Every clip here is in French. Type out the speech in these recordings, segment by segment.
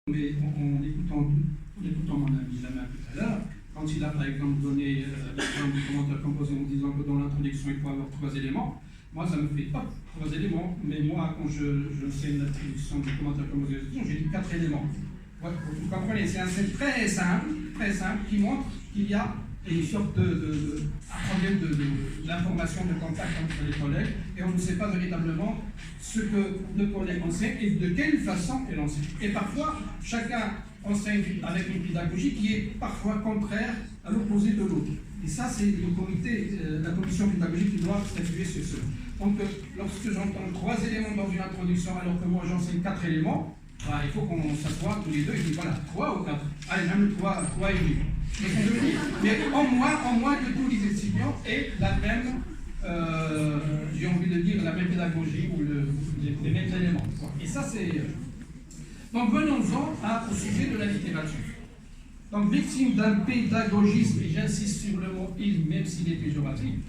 Mais en écoutant mon ami Lama tout à l'heure, quand il a par exemple donné l'exemple du commentaire composé en disant que dans l'introduction il faut avoir 3 éléments, moi ça me fait pas 3 éléments, mais moi quand je fais une introduction du commentaire composé, j'ai dit 4 éléments. Ouais, vous comprenez, c'est un fait très simple, qui montre qu'il y a une sorte un problème d'information, de contact entre les collègues, et on ne sait pas véritablement ce que le collègue enseigne et de quelle façon il enseigne. Et parfois, chacun enseigne avec une pédagogie qui est parfois contraire à l'opposé de l'autre. Et ça, c'est la commission pédagogique qui doit statuer sur cela. Donc, lorsque j'entends 3 éléments dans une introduction, alors que moi j'enseigne 4 éléments, bah, il faut qu'on s'assoie tous les deux et dire voilà, 3 ou 4. Allez, même 3 et demi. Mais en moins que tous les étudiants aient la même, j'ai envie de dire, la même pédagogie ou les mêmes éléments. Et ça, c'est. Donc, venons-en au sujet de la littérature. Donc, victime d'un pédagogisme, et j'insiste sur le mot il, même s'il est péjoratif,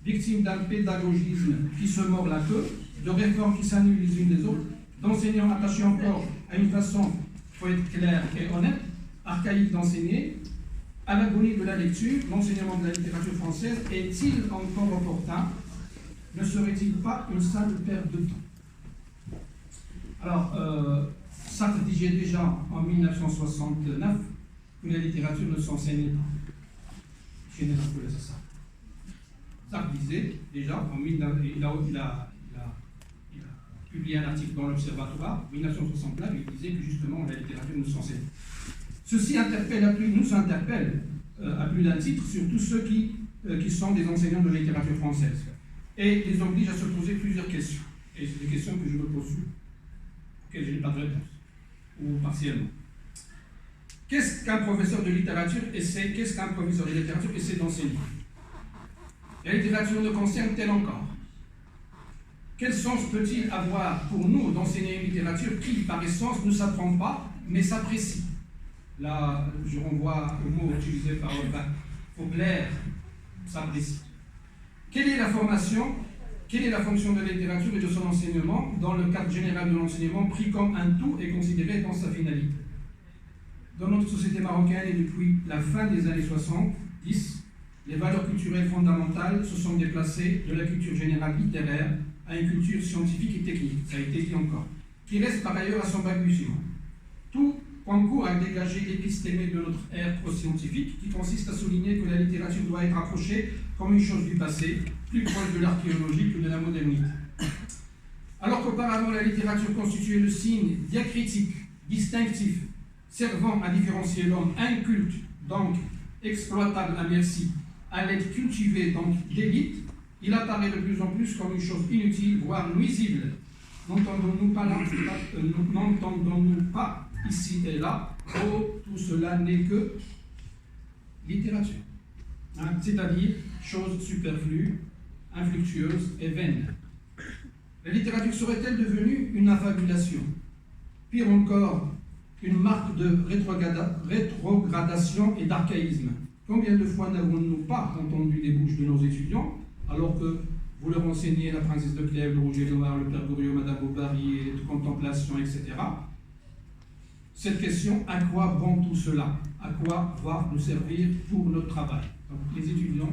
victime d'un pédagogisme qui se mord la queue, de réformes qui s'annulent les unes des autres, d'enseignants attachés encore à une façon, il faut être clair et honnête, archaïque d'enseigner. À l'agonie de la lecture, l'enseignement de la littérature française est-il encore opportun? Ne serait-il pas une simple perte de temps? Alors, Sartre disait déjà en 1969 que la littérature ne s'enseignait pas. Général Paul Sartre. Sartre disait déjà, il a publié un article dans l'Observatoire, en 1969, il disait que justement la littérature ne s'enseigne pas. Ceci nous interpelle à plus d'un titre, surtout ceux qui sont des enseignants de la littérature française, et les oblige à se poser plusieurs questions. Et c'est des questions que je me pose, auxquelles je n'ai pas de réponse, ou partiellement. Qu'est-ce qu'un professeur de littérature essaie d'enseigner? La littérature ne concerne-t-elle encore? Quel sens peut-il avoir pour nous d'enseigner une littérature qui, par essence, ne s'apprend pas, mais s'apprécie? Là, je renvoie au mot utilisé par Faulkner, s'apprécie. Quelle est la fonction de la littérature et de son enseignement dans le cadre général de l'enseignement pris comme un tout et considéré dans sa finalité? Dans notre société marocaine et depuis la fin des années 70, les valeurs culturelles fondamentales se sont déplacées de la culture générale littéraire à une culture scientifique et technique, ça a été dit encore, qui reste par ailleurs à son balbutiement. Tout concourt à dégager l'épistémé de notre ère pro-scientifique, qui consiste à souligner que la littérature doit être approchée comme une chose du passé, plus proche de l'archéologie que de la modernité. Alors qu'auparavant la littérature constituait le signe diacritique, distinctif, servant à différencier l'homme inculte, donc exploitable à merci, à l'être cultivé, donc d'élite, il apparaît de plus en plus comme une chose inutile, voire nuisible. N'entendons-nous pas ici et là, oh, tout cela n'est que littérature. C'est-à-dire chose superflue, infructueuse et vaine. La littérature serait-elle devenue une affabulation? Pire encore, une marque de rétrogradation et d'archaïsme. Combien de fois n'avons-nous pas entendu des bouches de nos étudiants, alors que vous leur enseignez la princesse de Clèves, le Rouge et Noir, le Père Goriot, Madame Bovary, les contemplations, etc. Cette question, à quoi bon tout cela? À quoi va nous servir pour notre travail? Donc les étudiants,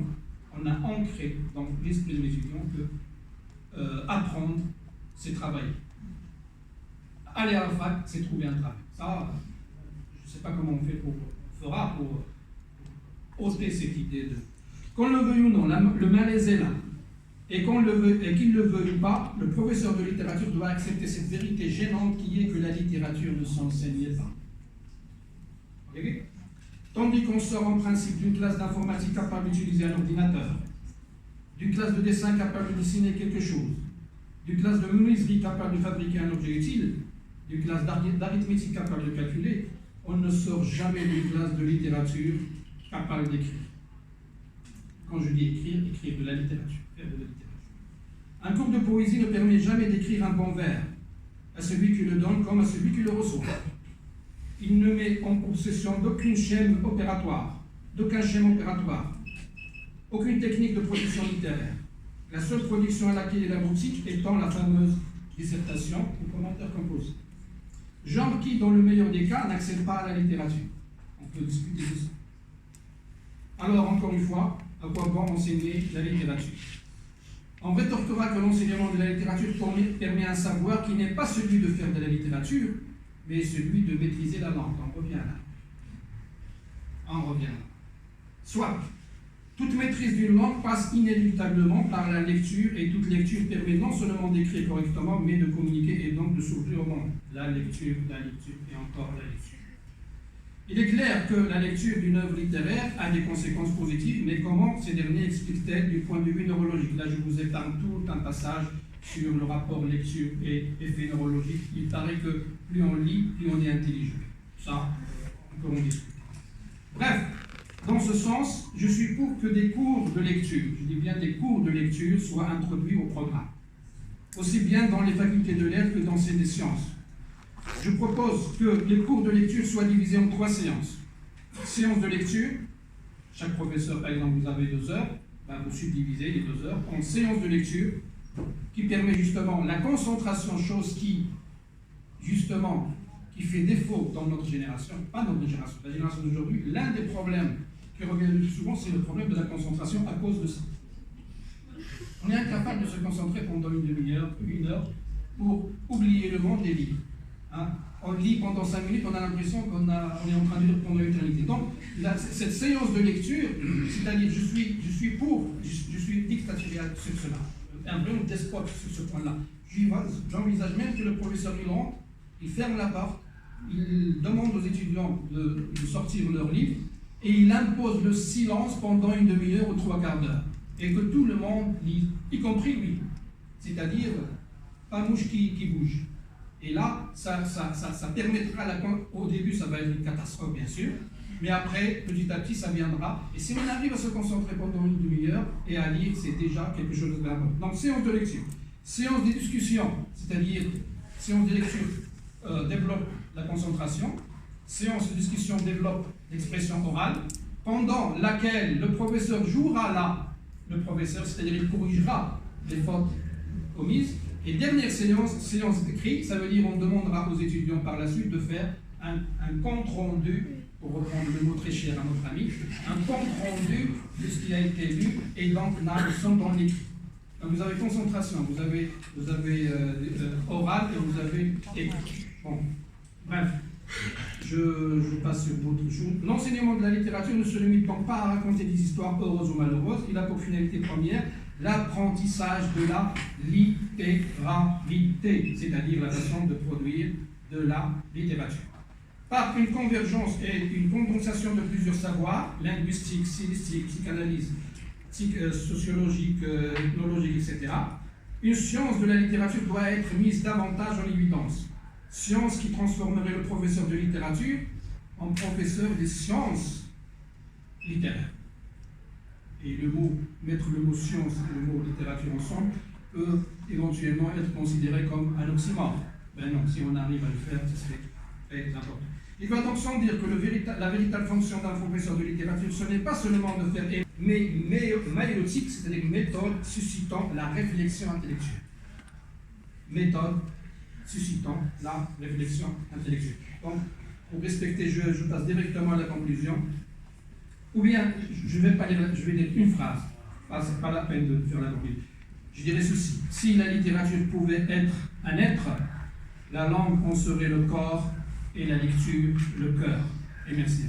on a ancré dans l'esprit de l'étudiant que apprendre, c'est travailler. Aller à la fac, c'est trouver un travail. Ça, je ne sais pas comment on fera pour ôter cette idée de... Qu'on le veuille ou non, le malaise est là. Et qu'il le veuille ou pas, le professeur de littérature doit accepter cette vérité gênante qui est que la littérature ne s'enseignait pas. Okay? Tandis qu'on sort en principe d'une classe d'informatique capable d'utiliser un ordinateur, d'une classe de dessin capable de dessiner quelque chose, d'une classe de menuiserie capable de fabriquer un objet utile, d'une classe d'arithmétique capable de calculer, on ne sort jamais d'une classe de littérature capable d'écrire. Quand je dis écrire de la littérature, faire de la littérature. Un cours de poésie ne permet jamais d'écrire un bon vers à celui qui le donne comme à celui qui le reçoit. Il ne met en possession d'aucun schème opératoire, aucune technique de production littéraire. La seule production à laquelle il aboutit étant la fameuse dissertation ou commentaire composé. genre qui, dans le meilleur des cas, n'accède pas à la littérature. On peut discuter de ça. Alors, encore une fois, à quoi bon enseigner la littérature? On rétorquera que l'enseignement de la littérature permet un savoir qui n'est pas celui de faire de la littérature, mais celui de maîtriser la langue. On revient là. Soit, toute maîtrise d'une langue passe inéluctablement par la lecture, et toute lecture permet non seulement d'écrire correctement, mais de communiquer et donc de s'ouvrir au monde. La lecture et encore la lecture. Il est clair que la lecture d'une œuvre littéraire a des conséquences positives, mais comment ces derniers expliquent-elles du point de vue neurologique? Là, je vous épargne tout un passage sur le rapport lecture et effet neurologique. Il paraît que plus on lit, plus on est intelligent. Ça, on peut en discuter. Bref, dans ce sens, je suis pour que des cours de lecture, je dis bien des cours de lecture, soient introduits au programme, aussi bien dans les facultés de lettres que dans celles des sciences. Je propose que les cours de lecture soient divisés en 3 séances. Séance de lecture, chaque professeur, par exemple, vous avez 2 heures, vous subdivisez les 2 heures en séance de lecture, qui permet justement la concentration, chose qui, justement, qui fait défaut dans notre génération, pas notre génération, la génération d'aujourd'hui. L'un des problèmes qui revient le plus souvent, c'est le problème de la concentration à cause de ça. On est incapable de se concentrer pendant une demi-heure, 1 heure, pour oublier le monde des livres. On lit pendant 5 minutes, on a l'impression qu'on est en train de lire pendant l'éternité. Donc, cette séance de lecture, c'est-à-dire, je suis dictatorial sur cela, un vrai despote sur ce point-là. J'envisage même que le professeur rentre, il ferme la porte, il demande aux étudiants de sortir leur livre, et il impose le silence pendant une demi-heure ou 3/4 d'heure, et que tout le monde lise, y compris lui. C'est-à-dire, pas mouche qui bouge. Et là, ça permettra, au début, ça va être une catastrophe, bien sûr, mais après, petit à petit, ça viendra. Et si on arrive à se concentrer pendant une demi-heure et à lire, c'est déjà quelque chose de grave. Donc, séance de lecture. Séance de discussion, c'est-à-dire, séance de lecture développe la concentration. Séance de discussion développe l'expression orale, pendant laquelle le professeur jouera là, c'est-à-dire il corrigera les fautes commises. Et dernière séance d'écrit, ça veut dire on demandera aux étudiants par la suite de faire un compte rendu, pour reprendre le mot très cher à notre ami, un compte rendu de ce qui a été lu, et donc là, nous sommes dans l'écrit. Donc vous avez concentration, vous avez oral et vous avez écrit. Bon, bref, je passe sur d'autres choses. L'enseignement de la littérature ne se limite donc pas à raconter des histoires heureuses ou malheureuses, il a pour finalité première l'apprentissage de la littéralité, c'est-à-dire la façon de produire de la littérature. Par une convergence et une condensation de plusieurs savoirs, linguistique, stylistique, psychanalyse, sociologique, ethnologique, etc., une science de la littérature doit être mise davantage en évidence. Science qui transformerait le professeur de littérature en professeur des sciences littéraires. Et mettre le mot science et le mot littérature ensemble peut éventuellement être considéré comme un oxymore. Ben non, si on arrive à le faire, ce serait très important. Il va donc sans dire que la véritable fonction d'un professeur de littérature, ce n'est pas seulement de faire mais maïotique, c'est-à-dire une méthode suscitant la réflexion intellectuelle. Méthode suscitant la réflexion intellectuelle. Donc, pour respecter, je passe directement à la conclusion. Ou bien, je vais dire une phrase. C'est pas la peine de faire la conclusion. Je dirais ceci. Si la littérature pouvait être un être, la langue en serait le corps et la lecture le cœur. Et merci.